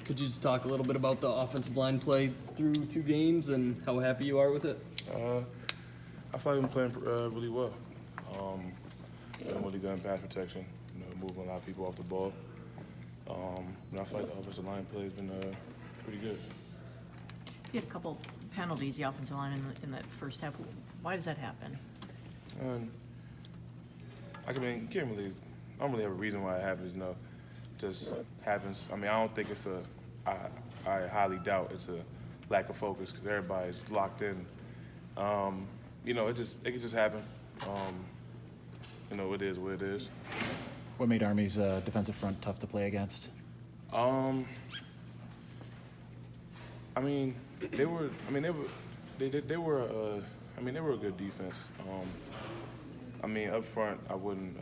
Could you just talk a little bit about the offensive line play through 2 games and how happy you are with it? I feel like I'm playing really well. Been really good in pass protection, moving a lot of people off the ball. I feel like the offensive line play has been pretty good. You had a couple penalties, the offensive line, in that first half. Why does that happen? I don't really have a reason why it happens, just happens. I don't think it's I highly doubt it's a lack of focus because everybody's locked in. It could just happen. It is what it is. What made Army's defensive front tough to play against? They were a good defense. Up front, I wouldn't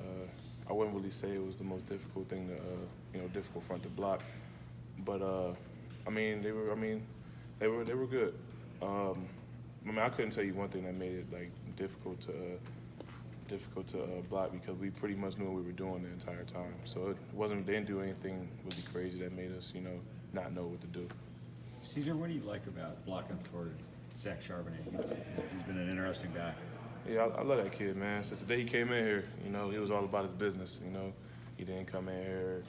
really say it was the most difficult thing to, difficult front to block. But they were good. I couldn't tell you one thing that made it difficult to block because we pretty much knew what we were doing the entire time. So they didn't do anything really crazy that made us, not know what to do. Cesar, what do you like about blocking for Zach Charbonnet? He's been an interesting guy. Yeah, I love that kid, man. Since the day he came in here, he was all about his business. He didn't come in here,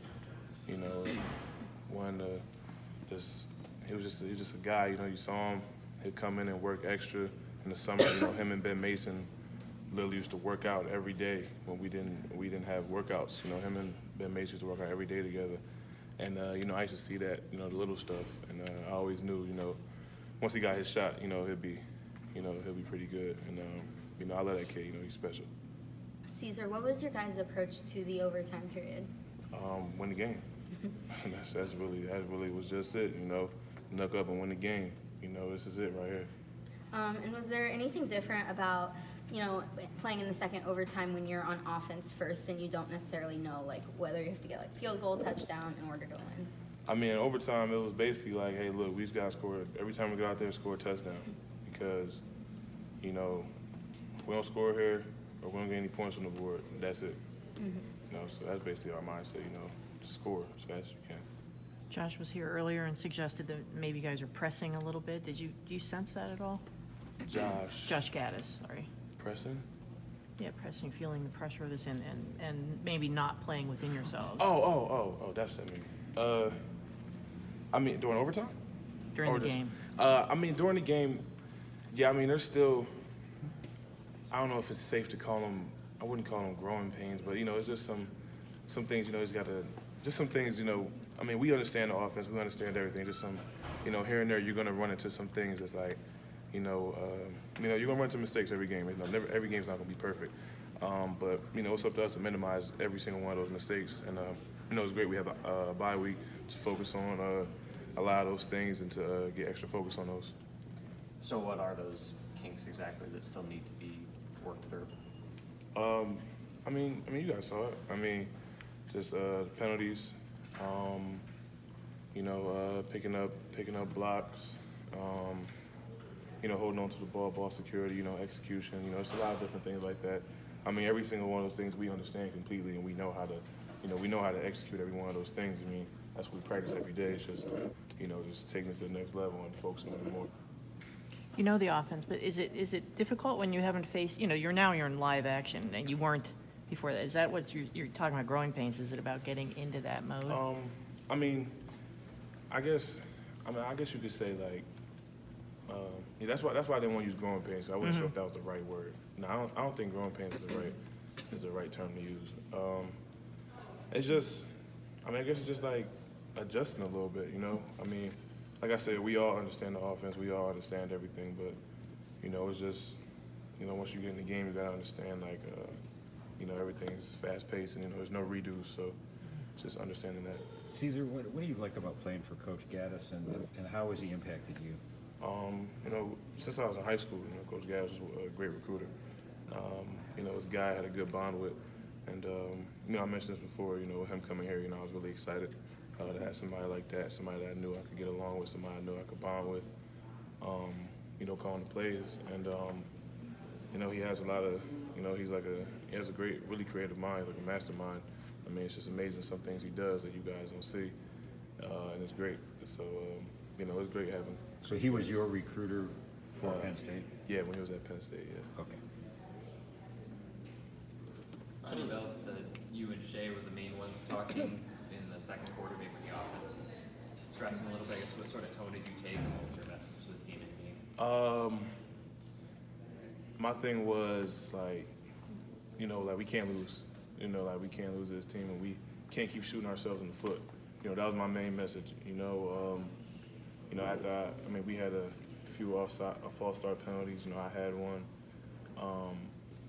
wanting to he was just a guy. You saw him. He'd come in and work extra in the summer. Him and Ben Mason literally used to work out every day when we didn't have workouts. Him and Ben Mason used to work out every day together. And I used to see that, the little stuff, and I always knew, once he got his shot, he'll be pretty good. And I love that kid. He's special. Cesar, what was your guys' approach to the overtime period? Win the game. That really was just it. Knuck up and win the game. This is it right here. And was there anything different about, playing in the second overtime when you're on offense first and you don't necessarily know whether you have to get field goal, touchdown in order to win? In overtime, it was basically hey, look, we just got to score. Every time we go out there, score a touchdown. Because, if we don't score here or we don't get any points on the board, that's it. Mm-hmm. So that's basically our mindset, just score as fast as you can. Josh was here earlier and suggested that maybe you guys are pressing a little bit. Do you sense that at all? Josh Gattis, sorry. Pressing? Yeah, pressing, feeling the pressure of this and maybe not playing within yourselves. That's what I mean. During overtime? During the game. During the game, yeah, there's still, I don't know if it's safe to call them, I wouldn't call them growing pains, but, it's just some things, just some things, we understand the offense, we understand everything, just some, here and there you're going to run into some things that's you're going to run into mistakes every game. Every game's not going to be perfect. But, it's up to us to minimize every single one of those mistakes. And, it's great we have a bye week to focus on a lot of those things and to get extra focus on those. So what are those kinks exactly that still need to be worked through? You guys saw it. Just penalties, picking up blocks, holding on to the ball security, execution. It's a lot of different things like that. Every single one of those things we understand completely, and we know how to execute every one of those things. That's what we practice every day. It's just, just taking it to the next level and focusing on it more. You know the offense, but is it difficult when you haven't faced, you're in live action and you weren't before that? Is that what you're talking about, growing pains? Is it about getting into that mode? I guess you could say that's why I didn't want to use growing pains. I wasn't sure if that was the right word. No, I don't think growing pains is the right term to use. It's just, I guess it's just adjusting a little bit, Like I said, we all understand the offense. We all understand everything, but it's just, once you get in the game, you gotta understand everything's fast paced and there's no redos. So just understanding that. Cesar, what do you like about playing for Coach Gattis, and how has he impacted you? Since I was in high school, Coach Gattis was a great recruiter. This guy I had a good bond with, and I mentioned this before. With him coming here, I was really excited to have somebody like that, somebody that I knew I could get along with, somebody I knew I could bond with. Calling the plays, and he has a lot of, he has a great, really creative mind, like a mastermind. It's just amazing some things he does that you guys don't see. and it's great. So you know, it's great having. So he was your recruiter for Penn State? Yeah, when he was at Penn State. Yeah. Okay. Johnny Bell said you and Shea were the main ones talking in the second quarter, maybe when the offense is stressing a little bit. What sort of tone did you take, and what was your message to the team in the game? My thing was like, you know, like we can't lose. You know, like we can't lose this team, and we can't keep shooting ourselves in the foot. You know, that was my main message. You know, after I mean, we had a few false start penalties. You know, I had one.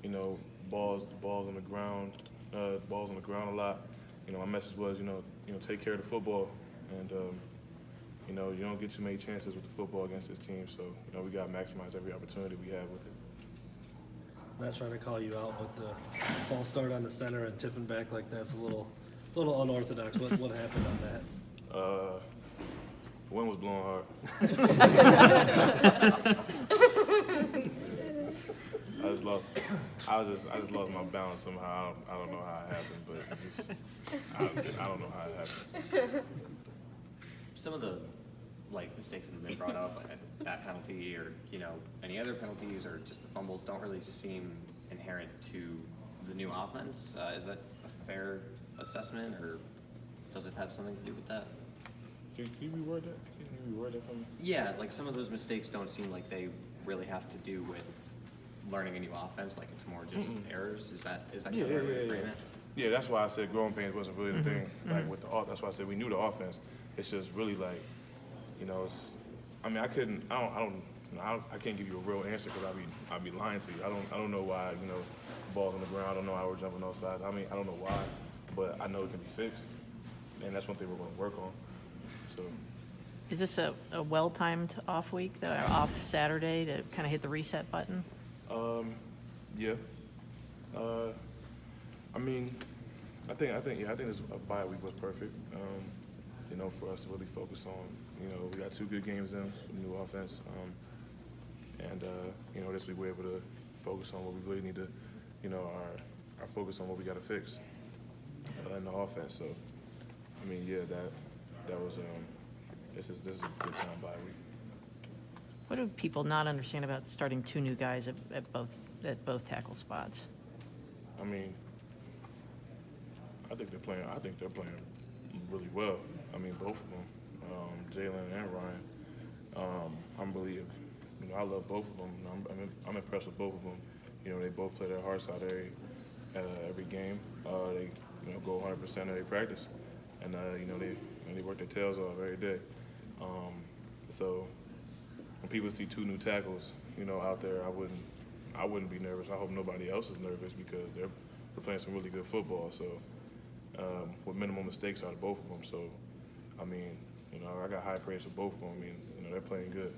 You know, balls on the ground a lot. You know, my message was, you know, take care of the football, and you know, you don't get too many chances with the football against this team. So, you know, we got to maximize every opportunity we have with it. I'm not trying to call you out, but the false start on the center and tipping back like that's a little unorthodox. What happened on that? The wind was blowing hard. I just lost my balance somehow. I don't know how it happened, but it just I don't know how it happened. Some of the mistakes that have been brought up, like that penalty or any other penalties or just the fumbles, don't really seem inherent to the new offense. Is that a fair assessment, or does it have something to do with that? Can you reword that? Can you reword that for me? Yeah, like some of those mistakes don't seem like they really have to do with learning a new offense. Like it's more just errors. Is that Yeah, kind of the way to frame it? Yeah, that's why I said growing pains wasn't really the thing. Like with that's why I said we knew the offense. It's just really like, it's. I mean, I can't give you a real answer because I'd be lying to you. I don't know why balls on the ground. I don't know how we're jumping off sides. I mean, I don't know why, but I know it can be fixed, and that's one thing we're going to work on. So. Is this a well-timed off week, off Saturday to kind of hit the reset button? Yeah. I mean, I think this bye week was perfect. For us to really focus on, we got 2 good games in, new offense, and this week we're able to focus on what we really need to, our focus on what we got to fix in the offense. So, I mean, yeah, that was this is a good time bye week. What do people not understand about starting 2 new guys at both tackle spots? I mean, I think they're playing really well. I mean, both of them, Jalen and Ryan. I'm really, I love both of them. I'm impressed with both of them. They both play their hearts out every game. They go 100% of their practice, and they work their tails off every day. So when people see 2 new tackles, out there, I wouldn't be nervous. I hope nobody else is nervous because they're playing some really good football. So with minimal mistakes out of both of them. So I mean, I got high praise for both of them. I mean, they're playing good.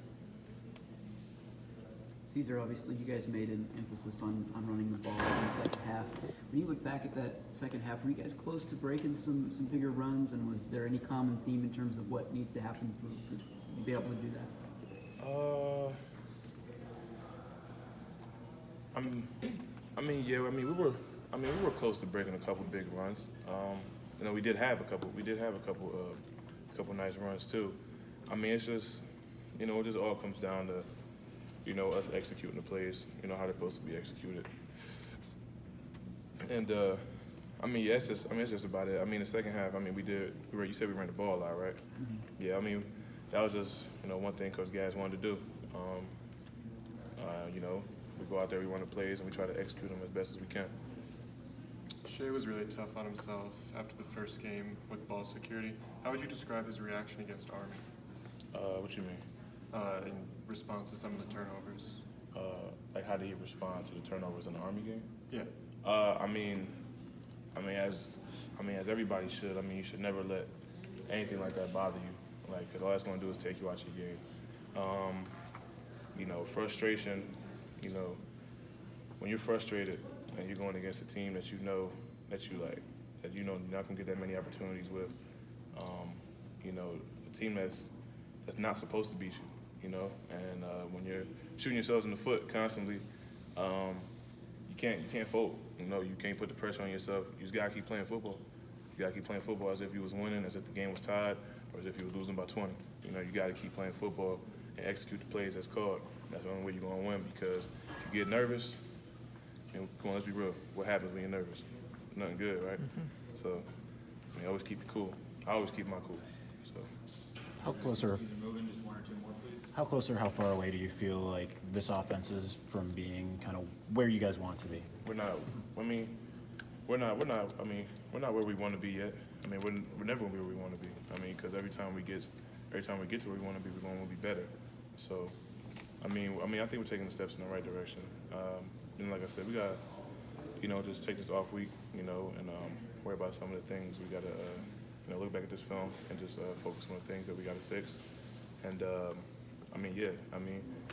Cesar, obviously you guys made an emphasis on running the ball in the second half. When you look back at that second half, were you guys close to breaking some bigger runs, and was there any common theme in terms of what needs to happen for you to be able to do that? We were close to breaking a couple big runs. We did have a couple nice runs too. I mean, it's just, it just all comes down to, us executing the plays, how they're supposed to be executed. And it's just about it. I mean, the second half, you said we ran the ball a lot, right? Mm-hmm. Yeah, that was just, one thing Coach Gattis wanted to do. We go out there, we run the plays, and we try to execute them as best as we can. Shea was really tough on himself after the first game with ball security. How would you describe his reaction against Army? What you mean? In response to some of the turnovers. How did he respond to the turnovers in the Army game? Yeah. As everybody should. You should never let anything like that bother you. Because all that's going to do is take you out your game. Frustration. When you're frustrated and you're going against a team that you're not going to get that many opportunities with, a team that's not supposed to beat you, and when you're shooting yourselves in the foot constantly, you can't fold. You can't put the pressure on yourself. You just gotta keep playing football. You gotta keep playing football as if you was winning, as if the game was tied, or as if you were losing by 20. You know, you got to keep playing football and execute the plays that's called. That's the only way you're going to win, because if you get nervous, you know, come on, let's be real. What happens when you're nervous? Nothing good, right? So, I mean, always keep it cool. I always keep my cool. So, How close or how far away do you feel like this offense is from being kind of where you guys want to be? we're not. I mean, we're not where we want to be yet. I mean, we're never gonna be where we want to be. I mean, because every time we get to where we want to be, we're going to be better. So, I think we're taking the steps in the right direction. And like I said, we got, you know, just take this off week, you know, and worry about some of the things we got to, you know, look back at this film and just focus on the things that we got to fix. And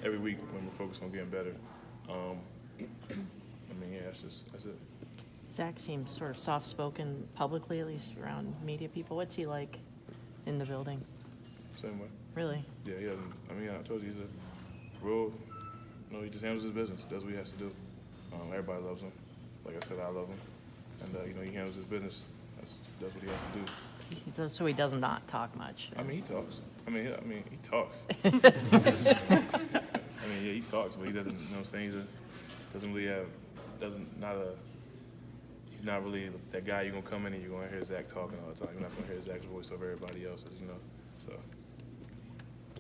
every week when we're focused on getting better, that's it. Zach seems sort of soft-spoken publicly, at least around media people. What's he like in the building? Same way. Really? Yeah, he doesn't. I mean, I told you he's a real. You know, he just handles his business. Does what he has to do. Everybody loves him. Like I said, I love him. And you know, he handles his business. Does what he has to do. So he does not talk much. I mean, he talks. He talks. He talks, but he doesn't. You know what I'm saying? He's not really that guy you're gonna come in and you're gonna hear Zach talking all the time. You're not gonna hear Zach's voice over everybody else's. You know, so.